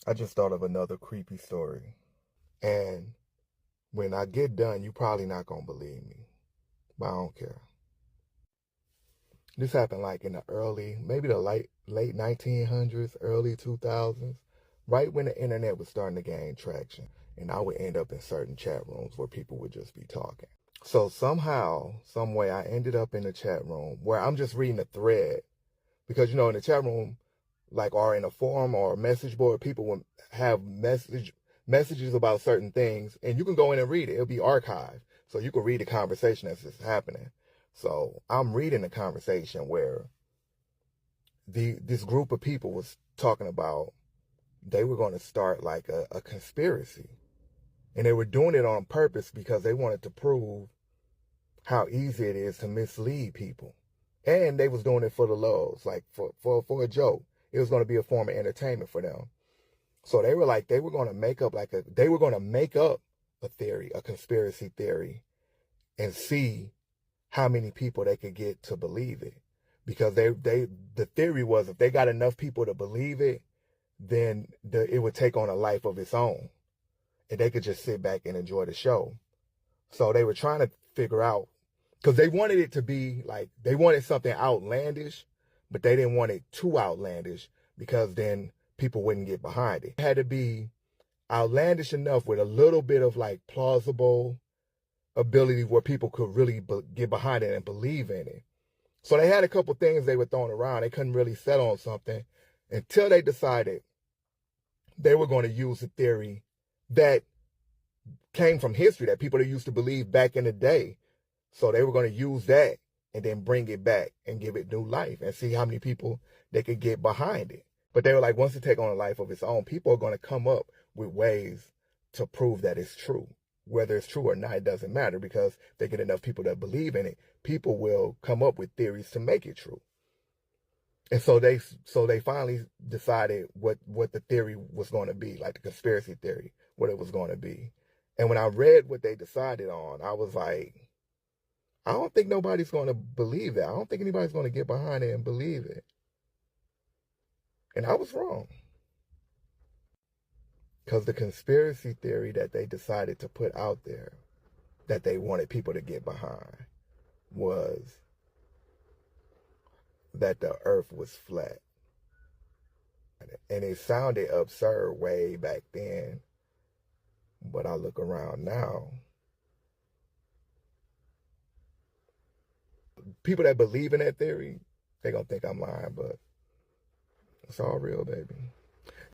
I just thought of another creepy story. And when I get done, you probably not gonna believe me, but I don't care. This happened like in the early, maybe the late 1900s, early 2000s, right when the internet was starting to gain traction. And I would end up in certain chat rooms where people would just be talking. So somehow, some way, I ended up in a chat room where I'm just reading a thread. Because, in the chat room, like, or in a forum or a message board, people will have messages about certain things, and you can go in and read it. It'll be archived. So you can read the conversation as it's happening. So I'm reading the conversation where this group of people was talking about they were going to start like a conspiracy. And they were doing it on purpose because they wanted to prove how easy it is to mislead people. And they was doing it for the lulz, like for a joke. It was going to be a form of entertainment for them. So they were like, they were going to make up a theory, a conspiracy theory, and see how many people they could get to believe it. Because the theory was if they got enough people to believe it, then it would take on a life of its own. And they could just sit back and enjoy the show. So they were trying to figure out, because they wanted it to be like, they wanted something outlandish, but they didn't want it too outlandish because then people wouldn't get behind it. It had to be outlandish enough with a little bit of like plausible ability where people could really get behind it and believe in it. So they had a couple things they were throwing around. They couldn't really settle on something until they decided they were going to use a theory that came from history that people used to believe back in the day. So they were going to use that and then bring it back and give it new life and see how many people they could get behind it. But they were like, once it take on a life of its own, people are going to come up with ways to prove that it's true. Whether it's true or not, it doesn't matter, because they get enough people that believe in it, people will come up with theories to make it true. And so they finally decided what the theory was going to be, like the conspiracy theory, what it was going to be. And when I read what they decided on, I was like, I don't think nobody's going to believe that. I don't think anybody's going to get behind it and believe it. And I was wrong. Because the conspiracy theory that they decided to put out there, that they wanted people to get behind, was that the earth was flat. And it sounded absurd way back then. But I look around now, people that believe in that theory, they're going to think I'm lying, but it's all real, baby.